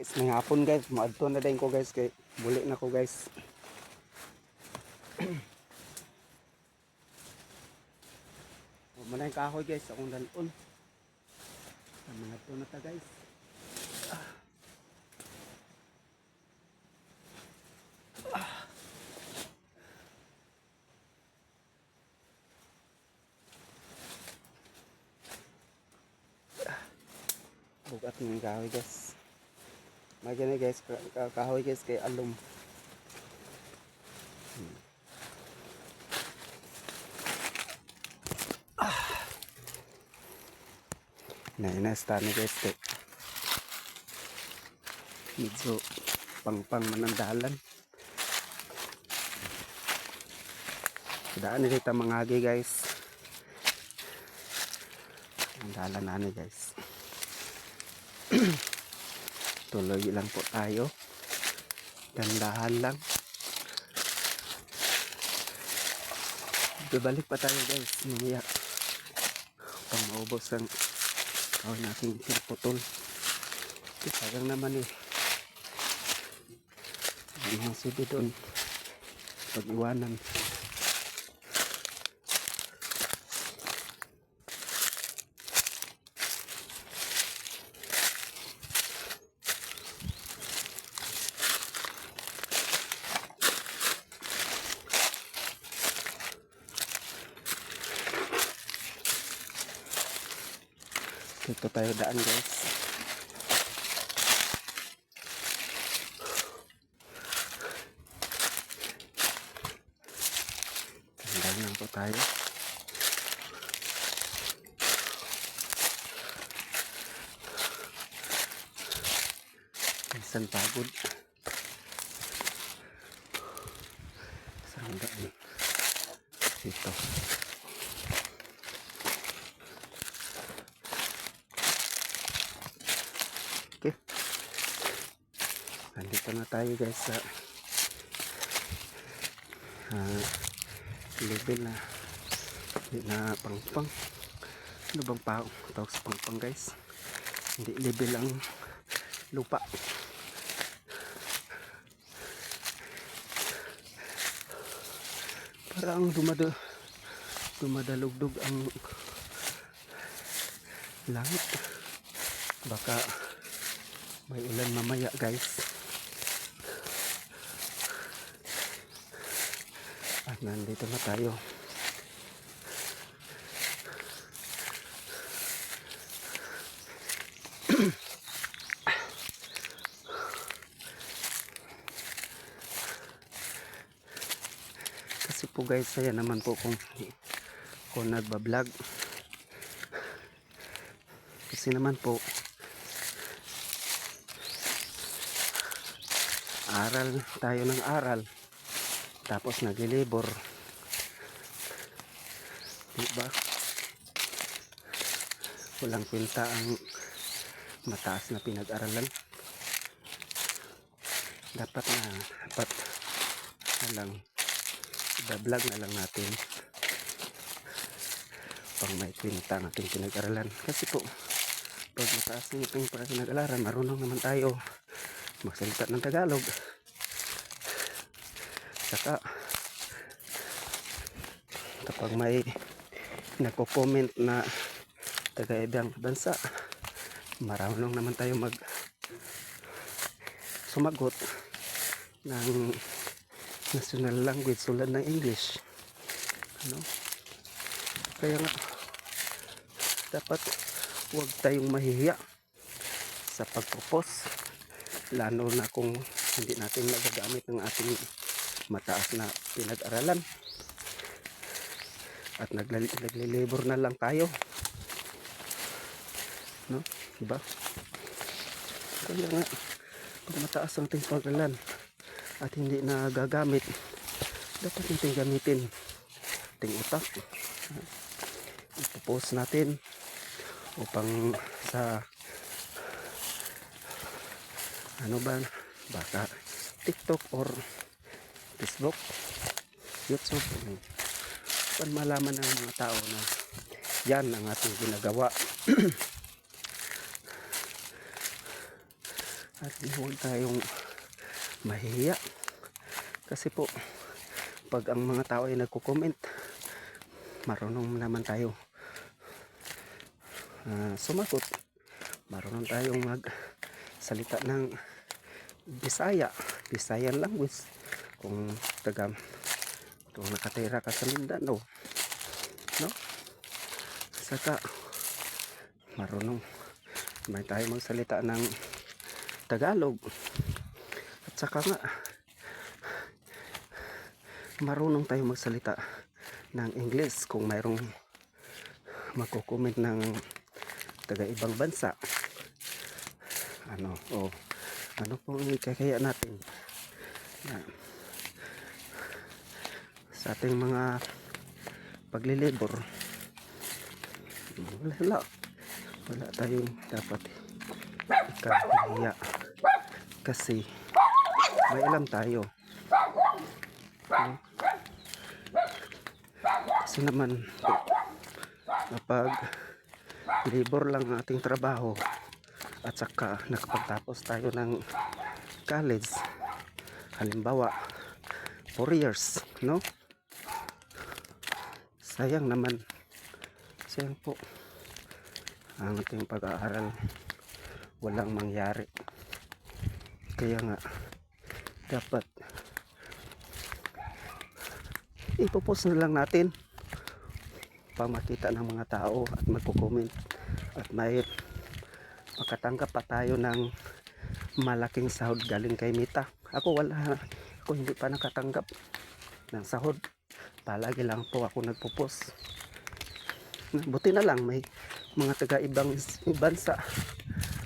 Guys, may hapon guys, maadto na din ko guys kay buli na ko guys. Manay kahoy guys, akong dalon. Mga to na ta guys. Bugat ng kahoy guys. Magana guys, kahoy guys kay alum. Nainasta na guys kay medyo pangpang manandalan. Daan nila mga agi guys. Ang dalan na ni guys. Tuloy lang po tayo. Gandahan lang. Balik pa tayo guys. Mamaya pang maubos ang kahoy nating pinaputol. Sayang naman eh. Hindi ang sudi doon. Pag-iwanan. Dito tayo daan guys. Tandaan lang po tayo. Minsan pagod. Isang daan. Dito. Okay. Nandito na tayo guys sa level na hindi na pangpang. Ano bang tawag sa pangpang guys? Hindi level ang lupa. Parang dumadalugdog ang langit. Baka may ulan mamaya guys. At nandito na tayo. Kasi po guys, saya naman po kung nagbablog. Kasi naman po aral tayo ng aral. Tapos naglilibor. Diba? Walang pinta ang mataas na pinag-aralan. Dapat na lang i-vlog na lang natin pang may pinta ang ating pinag-aralan. Kasi po pag mataas na itong pinag-aralan, marunong naman tayo magsalita ng Tagalog. Saka kapag may nagko-comment na taga-ibang bansa, marunong naman tayo sumagot ng national language tulad ng English. Kaya nga dapat huwag tayong mahihiya sa pagpropose, lalo na kung hindi natin nagagamit ng ating mataas na pinag-aralan at naglilibor na lang tayo, no? Diba? Kaya nga pag mataas ang ating pag-aralan at hindi nagagamit, dapat natin gamitin ating utak. Ipopost natin upang sa baka TikTok or Facebook, YouTube, pan malaman ng mga tao na yan ang ating ginagawa. At huwag tayong mahihiya. Kasi po, pag ang mga tao ay nagko-comment, marunong naman tayo sumagot. Marunong tayong magsalita ng Bisayan language. Kung nakatira ka sa Mindanao, no? Saka marunong may tayo magsalita ng Tagalog. At saka nga marunong tayo magsalita ng English kung mayroong magko-comment ng taga ibang bansa. Ano pong ikakaya natin na sa ating mga paglilibor. Wala tayong dapat ikahiya kasi may alam tayo, no? Kasi naman kapag libor lang ang ating trabaho at saka nakapagtapos tayo ng college, halimbawa 4 years, no? Sayang po ang ating pag-aaral, walang mangyari. Kaya nga dapat ipopost na lang natin pang makita ng mga tao at magko-comment at may makatanggap pa tayo ng malaking sahod galing kay Mita. Ako hindi pa nakatanggap ng sahod. Palagi lang po ako nagpo-post. Buti na lang may mga taga ibang bansa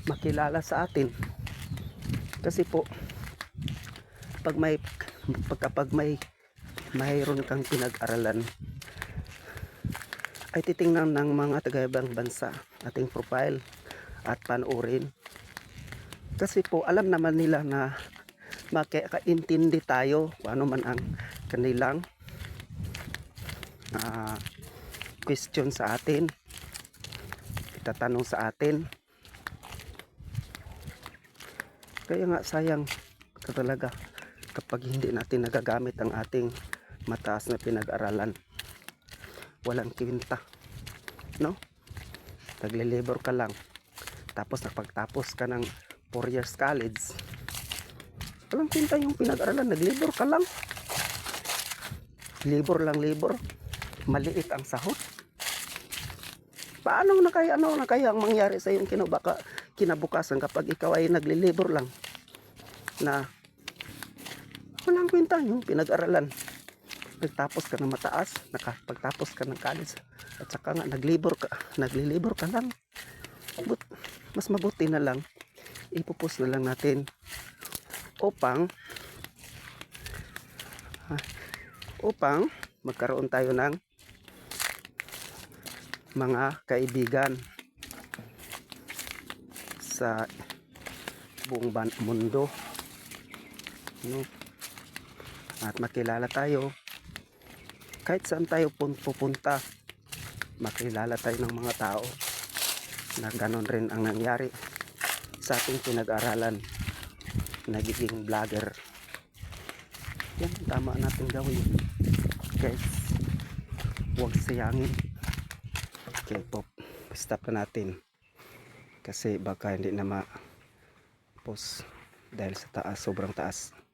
makilala sa atin. Kasi po kapag mayroon kang pinag-aralan, ay titingnan ng mga taga ibang bansa ating profile at panoorin. Kasi po alam naman nila na makaintindi tayo kung ano man ang kanilang question sa atin, itatanong sa atin. Kaya nga sayang talaga kapag hindi natin nagagamit ang ating mataas na pinag-aralan. Walang kwenta, no? Naglilibor ka lang, tapos napagtapos ka ng 4 years college, walang kwenta yung pinag-aralan. Naglibor ka lang, libor lang libor, maliit ang sahod. Paano na kaya ang mangyari sa iyong kinabukasan kapag ikaw ay naglilibor lang na walang kwenta yung pinag-aralan? Nagtapos ka ng mataas, nakapagtapos ka ng college, at saka nga naglilibor ka lang. Mas mabuti na lang ipopost na lang natin upang magkaroon tayo ng mga kaibigan sa buong mundo, no? At makilala tayo kahit saan tayo pupunta, makilala tayo ng mga tao na ganon rin ang nangyari sa ating pinag-aralan, nagiging vlogger. Yan tama natin gawin, guys. Huwag sayangin. Okay po, stop na natin kasi baka hindi na ma-post dahil sa taas, sobrang taas.